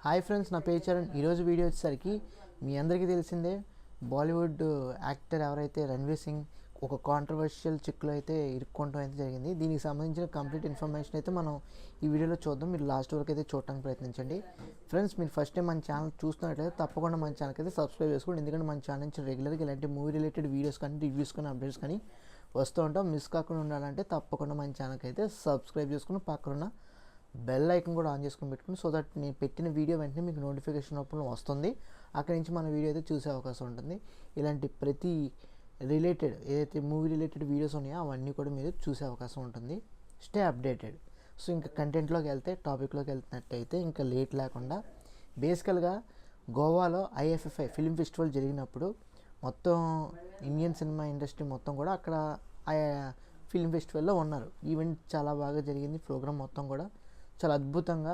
Hi friends, నా పేరు చరణ్. ఈరోజు వీడియో వచ్చేసరికి మీ అందరికీ తెలిసిందే, బాలీవుడ్ యాక్టర్ ఎవరైతే రణ్వీర్ సింగ్ ఒక కాంట్రవర్షియల్ చిక్కులో అయితే ఇరుక్కోవడం అయితే జరిగింది. దీనికి సంబంధించిన కంప్లీట్ ఇన్ఫర్మేషన్ అయితే మనం ఈ వీడియోలో చూద్దాం. మీరు లాస్ట్ వరకు అయితే చూడటానికి ప్రయత్నించండి. ఫ్రెండ్స్, మీరు ఫస్ట్ టైం మన ఛానల్ చూస్తున్నట్లయితే తప్పకుండా మన ఛానల్కి అయితే సబ్స్క్రైబ్ చేసుకోండి. ఎందుకంటే మన ఛానల్ నుంచి రెగ్యులర్గా ఇలాంటి మూవీ రిలేటెడ్ వీడియోస్ కానీ రివ్యూస్ కానీ అప్డేట్స్ కానీ వస్తూ ఉంటాం. మిస్ కాకుండా ఉండాలంటే తప్పకుండా మన ఛానల్కి అయితే సబ్స్క్రైబ్ చేసుకుని పక్కన బెల్ ఐకన్ కూడా ఆన్ చేసుకుని పెట్టుకుని, సో దట్ నేను పెట్టిన వీడియో వెంటనే మీకు నోటిఫికేషన్ రూపంలో వస్తుంది. అక్కడి నుంచి మన వీడియో అయితే చూసే అవకాశం ఉంటుంది. ఇలాంటి ప్రతి రిలేటెడ్ ఏదైతే మూవీ రిలేటెడ్ వీడియోస్ ఉన్నాయో అవన్నీ కూడా మీరు చూసే అవకాశం ఉంటుంది. Stay updated. సో ఇంకా కంటెంట్లోకి వెళ్తే, టాపిక్లోకి వెళ్తున్నట్టయితే ఇంకా లేట్ లేకుండా, బేసికల్గా గోవాలో IFFI ఫిల్మ్ ఫెస్టివల్ జరిగినప్పుడు మొత్తం ఇండియన్ సినిమా ఇండస్ట్రీ మొత్తం కూడా అక్కడ ఫిల్మ్ ఫెస్టివల్లో ఉన్నారు. ఈవెంట్ చాలా బాగా జరిగింది. ప్రోగ్రామ్ మొత్తం కూడా చాలా అద్భుతంగా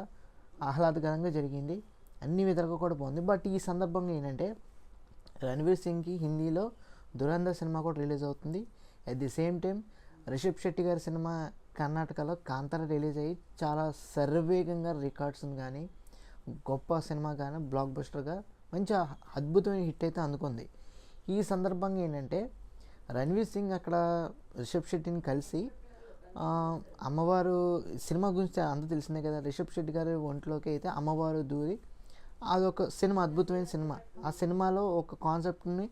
ఆహ్లాదకరంగా జరిగింది. అన్ని విధాలుగా కూడా బాగుంది. బట్ ఈ సందర్భంగా ఏంటంటే, రణ్వీర్ సింగ్కి హిందీలో దురంధర్ సినిమా కూడా రిలీజ్ అవుతుంది. At the same time Rishab Shetty గారి సినిమా కర్ణాటకలో కాంతార రిలీజ్ అయ్యి చాలా శరవేగంగా రికార్డ్స్ని కానీ, గొప్ప సినిమా కానీ, బ్లాక్ బస్టర్గా మంచి అద్భుతమైన హిట్ అయితే అందుకుంది. ఈ సందర్భంగా ఏంటంటే, రణ్వీర్ సింగ్ అక్కడ రిషబ్ శెట్టిని కలిసి అమ్మవారు సినిమా గురించి అంతా తెలిసిందే కదా. రిషబ్ శెట్టి గారి ఒంట్లోకి అయితే అమ్మవారు దూరి అదొక సినిమా, అద్భుతమైన సినిమా. ఆ సినిమాలో ఒక కాన్సెప్ట్ని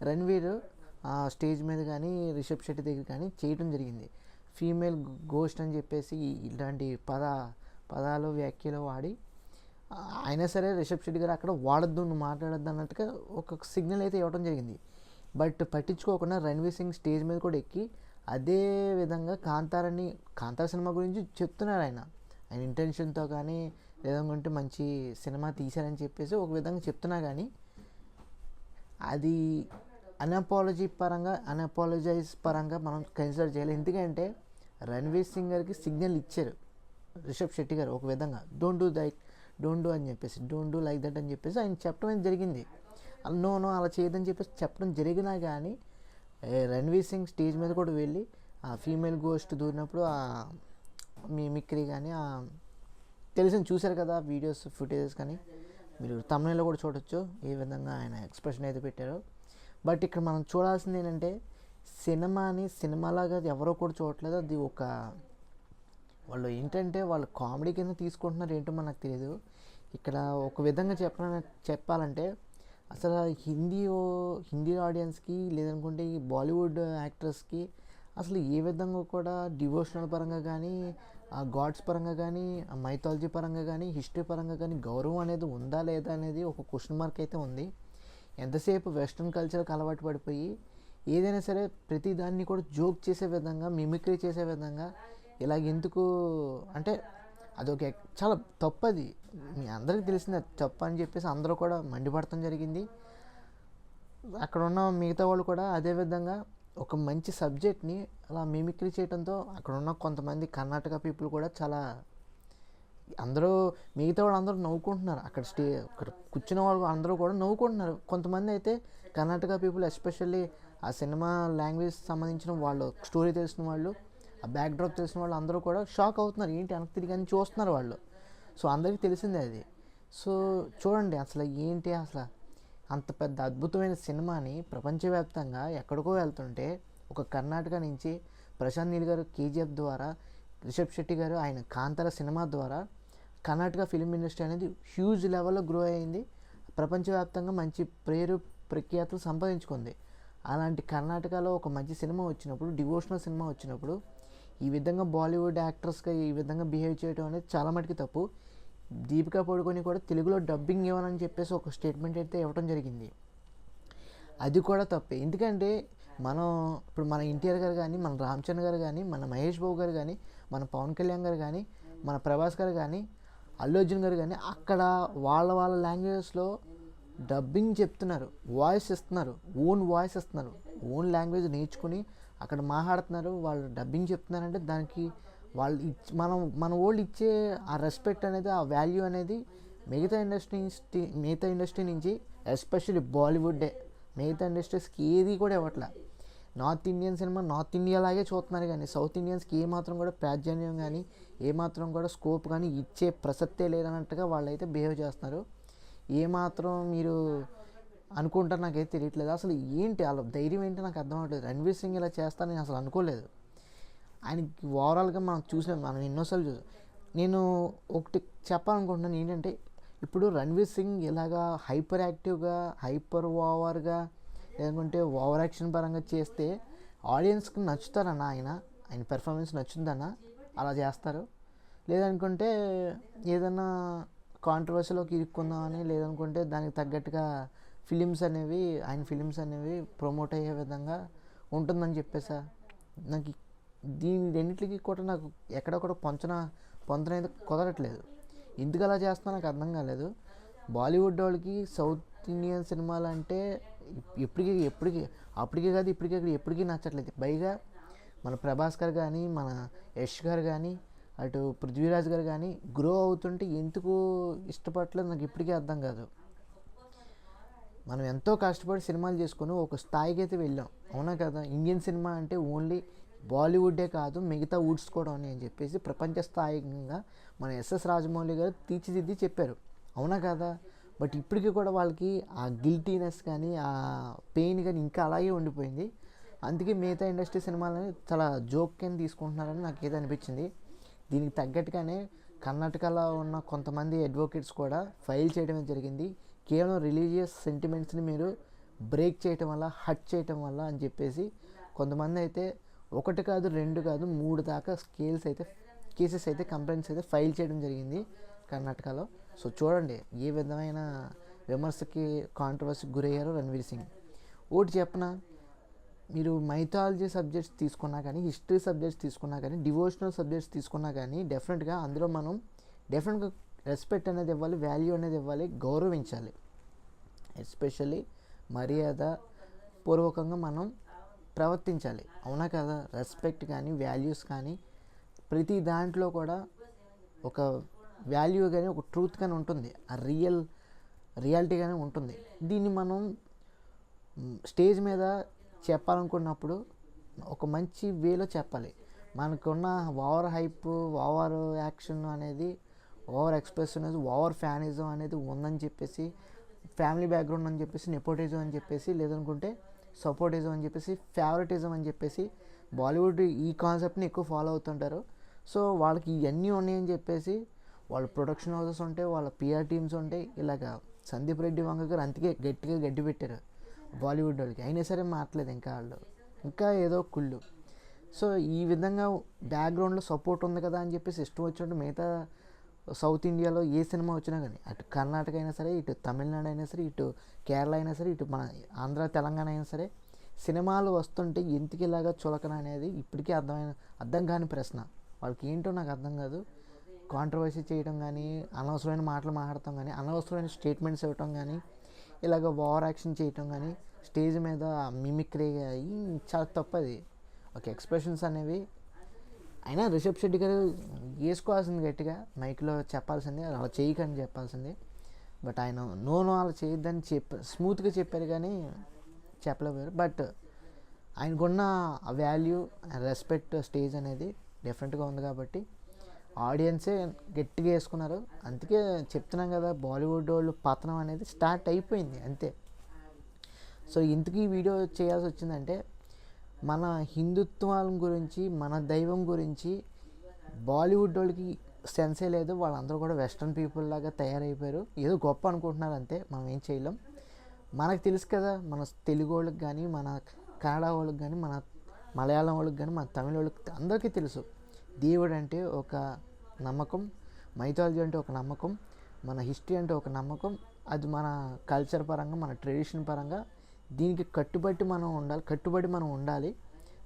రణ్వీర్ స్టేజ్ మీద కానీ రిషబ్ శెట్టి దగ్గర కానీ చేయడం జరిగింది. ఫీమేల్ గోస్ట్ అని చెప్పేసి ఇలాంటి పదాలు వ్యాఖ్యలు వాడి, అయినా సరే రిషబ్ శెట్టి గారు అక్కడ వాడద్దు, నువ్వు మాట్లాడద్దు అన్నట్టుగా ఒక సిగ్నల్ అయితే ఇవ్వడం జరిగింది. బట్ పట్టించుకోకుండా రణ్వీర్ సింగ్ స్టేజ్ మీద కూడా ఎక్కి అదే విధంగా కాంతార సినిమా గురించి చెప్తున్నారు. ఆయన ఇంటెన్షన్తో కానీ, లేదంటే మంచి సినిమా తీశారని చెప్పేసి ఒక విధంగా చెప్తున్నా కానీ, అది అన్అపాలజైజ్ పరంగా మనం కన్సిడర్ చేయాలి. ఎందుకంటే రణ్వీర్ సింగ్ గారికి సిగ్నల్ ఇచ్చారు రిషబ్ శెట్టి గారు ఒక విధంగా, డోంట్ డూ అని చెప్పేసి, డోంట్ డూ లైక్ దట్ అని చెప్పేసి ఆయన చెప్పడం జరిగింది. నో అలా చేయదని చెప్పేసి చెప్పడం జరిగినా కానీ, రణ్వీర్ సింగ్ స్టేజ్ మీద కూడా వెళ్ళి ఆ ఫీమేల్ గోస్ట్ దూరినప్పుడు ఆ మిమిక్రీ కానీ, చూశారు కదా వీడియోస్, ఫుటేజెస్ కానీ మీరు తమిళలో కూడా చూడొచ్చు ఏ విధంగా ఆయన ఎక్స్ప్రెషన్ అయితే పెట్టారో. బట్ ఇక్కడ మనం చూడాల్సింది ఏంటంటే, సినిమాని సినిమాలాగా ఎవరో కూడా చూడట్లేదు. అది వాళ్ళు ఏంటంటే వాళ్ళు కామెడీ కింద తీసుకుంటున్నారు ఏంటో మనకు తెలియదు. ఇక్కడ ఒక విధంగా చెప్పాలంటే అసలు హిందీ ఆడియన్స్కి, లేదనుకుంటే ఈ బాలీవుడ్ యాక్టర్స్కి అసలు ఏ విధంగా కూడా డివోషనల్ పరంగా కానీ, ఆ గాడ్స్ పరంగా కానీ, ఆ మైథాలజీ పరంగా కానీ, హిస్టరీ పరంగా కానీ గౌరవం అనేది ఉందా లేదా అనేది ఒక క్వశ్చన్ మార్క్ అయితే ఉంది. ఎంతసేపు వెస్ట్రన్ కల్చర్కి అలవాటు పడిపోయి ఏదైనా సరే ప్రతి దాన్ని కూడా జోక్ చేసే విధంగా, మిమిక్రీ చేసే విధంగా ఇలాగ ఎందుకు అంటే అదొక చాలా తప్పు. అది మీ అందరికీ తెలిసింది అది తప్పు అని చెప్పేసి అందరూ కూడా మండిపడటం జరిగింది. అక్కడ ఉన్న మిగతా వాళ్ళు కూడా అదేవిధంగా ఒక మంచి సబ్జెక్ట్ని అలా మిమిక్రీ చేయడంతో అక్కడ ఉన్న కొంతమంది కర్ణాటక పీపుల్ కూడా చాలా మిగతా వాళ్ళు అందరూ నవ్వుకుంటున్నారు. అక్కడ కూర్చున్న వాళ్ళు అందరూ కూడా నవ్వుకుంటున్నారు. కొంతమంది అయితే కర్ణాటక పీపుల్, ఎస్పెషల్లీ ఆ సినిమా లాంగ్వేజ్ సంబంధించిన వాళ్ళు, స్టోరీ తెలిసిన వాళ్ళు, ఆ బ్యాక్ డ్రాప్ తెలిసిన వాళ్ళు అందరూ కూడా షాక్ అవుతున్నారు. ఏంటి వెనక్కి తిరిగి అని చూస్తున్నారు వాళ్ళు. సో అందరికీ తెలిసిందే అది. సో చూడండి, అసలు ఏంటి, అసలు అంత పెద్ద అద్భుతమైన సినిమాని ప్రపంచవ్యాప్తంగా ఎక్కడికో వెళ్తుంటే, ఒక కర్ణాటక నుంచి ప్రశాంత్ నీల్ గారు KGF ద్వారా, రిషబ్ శెట్టి గారు ఆయన కాంతార సినిమా ద్వారా కర్ణాటక ఫిలిం ఇండస్ట్రీ అనేది హ్యూజ్ లెవెల్లో గ్రో అయింది. ప్రపంచవ్యాప్తంగా మంచి ప్రఖ్యాతులు సంపాదించుకుంది. అలాంటి కర్ణాటకలో ఒక మంచి సినిమా వచ్చినప్పుడు, డివోషనల్ సినిమా వచ్చినప్పుడు ఈ విధంగా బాలీవుడ్ యాక్టర్స్గా ఈ విధంగా బిహేవ్ చేయడం అనేది చాలా మటుకు తప్పు. దీపికా పడుకొని కూడా తెలుగులో డబ్బింగ్ ఇవ్వనని చెప్పేసి ఒక స్టేట్మెంట్ అయితే ఇవ్వడం జరిగింది. అది కూడా తప్పే. ఎందుకంటే ఇప్పుడు మన ఎన్టీఆర్ గారు కానీ, మన రామ్ చరణ్ గారు కానీ, మన మహేష్ బాబు గారు కానీ, మన పవన్ కళ్యాణ్ గారు కానీ, మన ప్రభాస్ గారు కానీ, అల్లు అర్జున్ గారు కానీ అక్కడ వాళ్ళ లాంగ్వేజెస్లో డబ్బింగ్ చెప్తున్నారు, వాయిస్ ఇస్తున్నారు, ఓన్ లాంగ్వేజ్ నేర్చుకుని అక్కడ మాట్లాడుతున్నారు, వాళ్ళు డబ్బింగ్ చెప్తున్నారంటే దానికి వాళ్ళు మన వాళ్ళు ఇచ్చే ఆ రెస్పెక్ట్ అనేది, ఆ వాల్యూ అనేది మిగతా ఇండస్ట్రీ నుంచి ఎస్పెషల్లీ బాలీవుడ్డే మిగతా ఇండస్ట్రీస్కి ఏది కూడా ఇవ్వట్లే. నార్త్ ఇండియన్ సినిమా నార్త్ ఇండియాలాగే చూస్తున్నారు, కానీ సౌత్ ఇండియన్స్కి ఏమాత్రం కూడా ప్రాధాన్యం కానీ ఏమాత్రం కూడా స్కోప్ కానీ ఇచ్చే ప్రసక్తే లేదన్నట్టుగా వాళ్ళైతే బిహేవ్ చేస్తున్నారు. ఏమాత్రం మీరు అనుకుంటారు నాకైతే తెలియట్లేదు. అసలు ఏంటి వాళ్ళ ధైర్యం ఏంటి నాకు అర్థం అవ్వట్లేదు. రణ్వీర్ సింగ్ ఇలా చేస్తానని నేను అసలు అనుకోలేదు. ఆయనకి ఓవరాల్గా మనం చూసాం, మనం ఎన్నోసార్లు చూసాం. నేను ఒకటి చెప్పాలనుకుంటున్నాను ఏంటంటే, ఇప్పుడు రణ్వీర్ సింగ్ ఇలాగా హైపర్ యాక్టివ్గా హైపర్ ఓవర్గా లేకుంటే ఓవర్ యాక్షన్ పరంగా చేస్తే ఆడియన్స్కి నచ్చుతారన్నా ఆయన పెర్ఫార్మెన్స్ నచ్చుందన్నా అలా చేస్తారు. లేదనుకుంటే ఏదన్నా కాంట్రవర్సీలోకి ఇరుక్కుందామని, లేదనుకుంటే దానికి తగ్గట్టుగా ఆయన ఫిలిమ్స్ అనేవి ప్రమోట్ అయ్యే విధంగా ఉంటుందని చెప్పేసా. నాకు దీని రెండింటికి కూడా నాకు ఎక్కడొక్కడ పొంతనైతే కుదరట్లేదు. ఎందుకు అలా చేస్తున్నా నాకు అర్థం కాలేదు. బాలీవుడ్ వాళ్ళకి సౌత్ ఇండియన్ సినిమాలు అంటే అప్పటికే కాదు ఎప్పటికీ నచ్చట్లేదు. పైగా మన ప్రభాస్ గారు కానీ మన యష్ గారు కానీ అటు పృథ్వీరాజ్ గారు కానీ గ్రో అవుతుంటే ఎందుకు ఇష్టపడట్లేదు నాకు ఇప్పటికీ అర్థం కాదు. మనం ఎంతో కష్టపడి సినిమాలు చేసుకొని ఒక స్థాయికి అయితే వెళ్ళాం, అవునా కదా. ఇండియన్ సినిమా అంటే ఓన్లీ బాలీవుడ్డే కాదు మిగతా వుడ్స్ కూడా అని చెప్పేసి ప్రపంచ స్థాయికంగా మన ఎస్ఎస్ రాజమౌళి గారు తీర్చిదిద్ది చెప్పారు, అవునా కదా. బట్ ఇప్పటికీ కూడా వాళ్ళకి ఆ గిల్టీనెస్ కానీ ఆ పెయిన్ కానీ ఇంకా అలాగే ఉండిపోయింది. అందుకే మిగతా ఇండస్ట్రీ సినిమాలని చాలా జోక్ కింద తీసుకుంటున్నారని నాకు ఏదో అనిపించింది. దీనికి తగ్గట్టుగానే కర్ణాటకలో ఉన్న కొంతమంది అడ్వకేట్స్ కూడా ఫైల్ చేయడమే జరిగింది. కేవలం రిలీజియస్ సెంటిమెంట్స్ని మీరు బ్రేక్ చేయటం వల్ల, హర్ట్ చేయటం వల్ల అని చెప్పేసి కొంతమంది అయితే 1 కాదు 2 కాదు 3 దాకా కేసెస్ అయితే కంప్లైంట్స్ అయితే ఫైల్ చేయడం జరిగింది కర్ణాటకలో. సో చూడండి ఏ విధమైన విమర్శకి కాంట్రవర్సీకి గురయ్యారో రణ్వీర్ సింగ్. ఒకటి చెప్పనా, మీరు మైథాలజీ సబ్జెక్ట్స్ తీసుకున్నా కానీ, హిస్టరీ సబ్జెక్ట్స్ తీసుకున్నా కానీ, డివోషనల్ సబ్జెక్ట్స్ తీసుకున్నా కానీ డెఫినెట్గా అందులో మనం డెఫినెట్గా రెస్పెక్ట్ అనేది ఇవ్వాలి, వాల్యూ అనేది ఇవ్వాలి, గౌరవించాలి. ఎస్పెషల్లీ మర్యాద పూర్వకంగా మనం ప్రవర్తించాలి, అవునా కదా. రెస్పెక్ట్ కానీ వాల్యూస్ కానీ ప్రతి దాంట్లో కూడా ఒక వాల్యూ కానీ ఒక ట్రూత్ కానీ ఉంటుంది, ఆ రియాలిటీ కానీ ఉంటుంది. దీన్ని మనం స్టేజ్ మీద చెప్పాలనుకున్నప్పుడు ఒక మంచి వేలో చెప్పాలి. మనకున్న ఓవర్ హైప్, ఓవర్ యాక్షన్ అనేది, ఓవర్ ఎక్స్ప్రెషన్ అనేది, ఓవర్ ఫ్యానిజం అనేది ఉందని చెప్పేసి, ఫ్యామిలీ బ్యాక్గ్రౌండ్ అని చెప్పేసి, నెపోటిజం అని చెప్పేసి, లేదనుకుంటే సపోర్టిజం అని చెప్పేసి, ఫేవరెటిజం అని చెప్పేసి బాలీవుడ్ ఈ కాన్సెప్ట్ని ఎక్కువ ఫాలో అవుతుంటారు. సో వాళ్ళకి ఇవన్నీ ఉన్నాయని చెప్పేసి వాళ్ళ ప్రొడక్షన్ హౌసెస్ ఉంటాయి, వాళ్ళ పిఆర్ టీమ్స్ ఉంటాయి. ఇలాగా సందీప్ రెడ్డి వంగ గారు అంతకే గట్టిగా గడ్డి పెట్టారు బాలీవుడ్ వాళ్ళకి, అయినా సరే మాట్లేదు ఇంకా ఏదో కుళ్ళు. సో ఈ విధంగా బ్యాక్గ్రౌండ్లో సపోర్ట్ ఉంది కదా అని చెప్పేసి ఇష్టం వచ్చినట్టు మిగతా సౌత్ ఇండియాలో ఏ సినిమా వచ్చినా కానీ, అటు కర్ణాటక అయినా సరే, ఇటు తమిళనాడు అయినా సరే, ఇటు కేరళ అయినా సరే, ఇటు మన ఆంధ్ర తెలంగాణ అయినా సరే, సినిమాలు వస్తుంటే ఎందుకు ఇలాగా చులకన అనేది ఇప్పటికీ అర్థం కాని ప్రశ్న. వాళ్ళకి ఏంటో నాకు అర్థం కాదు. కాంట్రవర్సీ చేయడం కానీ, అనవసరమైన మాటలు మాట్లాడటం కానీ, అనవసరమైన స్టేట్మెంట్స్ ఇవ్వటం కానీ, ఇలాగ ఓవర్ యాక్షన్ చేయటం కానీ, స్టేజ్ మీద మిమిక్రీ చాలా తప్పది. ఒక ఎక్స్ప్రెషన్స్ అనేవి అయినా రిషబ్ శెట్టి గారు వేసుకోవాల్సింది గట్టిగా మైక్లో చెప్పాల్సిందే, అలా చేయకని చెప్పాల్సిందే. బట్ ఆయన నో అలా చేయొద్దని స్మూత్గా చెప్పారు కానీ చెప్పలేకపోయారు. బట్ ఆయనకున్న వాల్యూ, రెస్పెక్ట్ స్టేజ్ అనేది డెఫినెట్గా ఉంది కాబట్టి ఆడియన్సే గట్టిగా వేసుకున్నారు. అందుకే చెప్తున్నాం కదా, బాలీవుడ్ వాళ్ళు పతనం అనేది స్టార్ట్ అయిపోయింది అంతే. సో ఇంతకీ ఈ వీడియో చేయాల్సి వచ్చిందంటే, మన హిందుత్వం గురించి, మన దైవం గురించి బాలీవుడ్ వాళ్ళకి సెన్సే లేదు. వాళ్ళందరూ కూడా వెస్ట్రన్ పీపుల్ లాగా తయారైపోయారు, ఏదో గొప్ప అనుకుంటున్నారు అంతే. మనం ఏం చేయలేం. మనకు తెలుసు కదా, మన తెలుగు వాళ్ళకి కానీ, మన కన్నడ వాళ్ళకి కానీ, మన మలయాళం వాళ్ళకి కానీ, మన తమిళ వాళ్ళకి అందరికీ తెలుసు దేవుడు అంటే ఒక నమ్మకం, మైథాలజీ అంటే ఒక నమ్మకం, మన హిస్టరీ అంటే ఒక నమ్మకం. అది మన కల్చర్ పరంగా, మన ట్రెడిషన్ పరంగా దీనికి కట్టుబడి మనం ఉండాలి.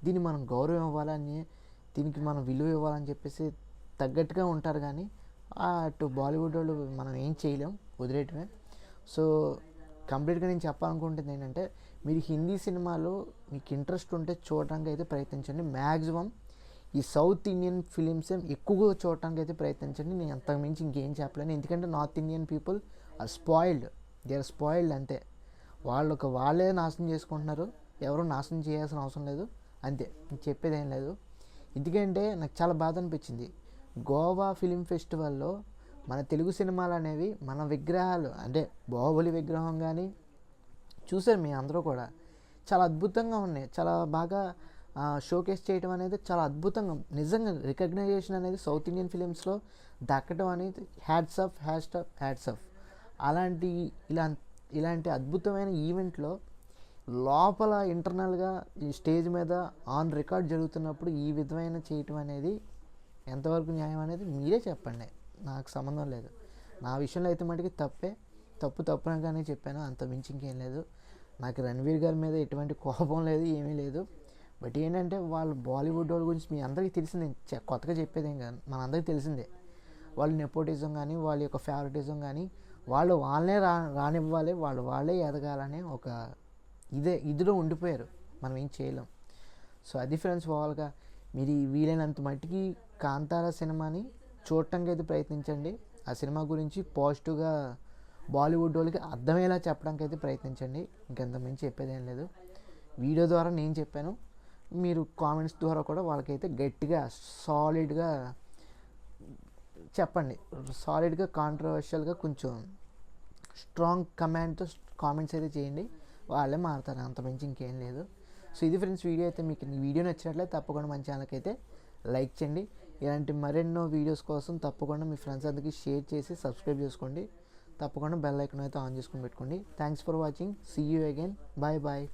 దీన్ని మనం గౌరవం ఇవ్వాలని, దీనికి మనం విలువ ఇవ్వాలని చెప్పేసి తగ్గట్టుగా ఉంటారు. కానీ అటు బాలీవుడ్ వాళ్ళు మనం ఏం చేయలేం, వదిలేయటమే. సో కంప్లీట్గా నేను చెప్పాలనుకుంటుంది ఏంటంటే, మీరు హిందీ సినిమాలు మీకు ఇంట్రెస్ట్ ఉంటే చూడడానికి అయితే ప్రయత్నించండి. మ్యాక్సిమం ఈ సౌత్ ఇండియన్ ఫిలిమ్స్ ఎక్కువగా చూడటానికి అయితే ప్రయత్నించండి. నేను అంతకుమించి ఇంకేం చెప్పలేను. ఎందుకంటే north Indian people are spoiled, they are spoiled అంతే. వాళ్ళే నాశనం చేసుకుంటున్నారు. ఎవరు నాశనం చేయాల్సిన అవసరం లేదు, అంతే, చెప్పేది ఏం లేదు. ఎందుకంటే నాకు చాలా బాధ అనిపించింది, గోవా ఫిలిం ఫెస్టివల్లో మన తెలుగు సినిమాలు అనేవి మన విగ్రహాలు అంటే బాహుబలి విగ్రహం కానీ చూసారు మీ అందరూ కూడా, చాలా అద్భుతంగా ఉన్నాయి, చాలా బాగా షోకేస్ చేయడం అనేది చాలా అద్భుతంగా, నిజంగా రికగ్నైజేషన్ అనేది సౌత్ ఇండియన్ ఫిలిమ్స్లో దక్కడం అనేది హ్యాట్స్ ఆఫ్. అలాంటి ఇలాంటి అద్భుతమైన ఈవెంట్లో లోపల ఇంటర్నల్గా ఈ స్టేజ్ మీద ఆన్ రికార్డ్ జరుగుతున్నప్పుడు ఈ విధమైన చేయటం అనేది ఎంతవరకు న్యాయం అనేది మీరే చెప్పండి, నాకు సంబంధం లేదు. నా విషయంలో అయితే మటుకి తప్పునగానే చెప్పాను, అంత మించి ఇంకేం లేదు. నాకు రణ్వీర్ గారి మీద ఎటువంటి కోపం లేదు, ఏమీ లేదు. బట్ ఏంటంటే వాళ్ళు బాలీవుడ్ వాళ్ళ గురించి మీ అందరికీ తెలిసిందే, కొత్తగా చెప్పేదేం కాదు, మనందరికీ తెలిసిందే. వాళ్ళు నెపోటిజం కానీ వాళ్ళ యొక్క ఫేవరెటిజం కానీ వాళ్ళనే రానివ్వాలి, వాళ్ళే ఎదగాలని ఒక ఇదిలో ఉండిపోయారు, మనం ఏం చేయలేం. సో అది ఫ్రెండ్స్, ఓవరాల్గా మీరు వీలైనంత మట్టికి కాంతారా సినిమాని చూడటానికి అయితే ప్రయత్నించండి. ఆ సినిమా గురించి పాజిటివ్గా బాలీవుడ్ వాళ్ళకి అర్థమయ్యేలా చెప్పడానికి అయితే ప్రయత్నించండి, ఇంకెంత మించి చెప్పేదేం లేదు. వీడియో ద్వారా నేను చెప్పాను, మీరు కామెంట్స్ ద్వారా కూడా వాళ్ళకైతే గట్టిగా సాలిడ్గా చెప్పండి, సాలిడ్గా కాంట్రవర్షియల్గా కొంచెం స్ట్రాంగ్ కమాండ్తో కామెంట్స్ అయితే చేయండి, వాళ్ళే మారుతారు, అంత మించి ఇంకేం లేదు. సో ఇది ఫ్రెండ్స్ వీడియో అయితే, మీకు ఈ వీడియో నచ్చినట్లయితే తప్పకుండా మన ఛానల్కి అయితే లైక్ చేయండి. ఇలాంటి మరెన్నో వీడియోస్ కోసం తప్పకుండా మీ ఫ్రెండ్స్ అందరికీ షేర్ చేసి సబ్స్క్రైబ్ చేసుకోండి. తప్పకుండా బెల్ ఐకాన్ అయితే ఆన్ చేసుకొని పెట్టుకోండి. Thanks for watching, see you again, bye bye.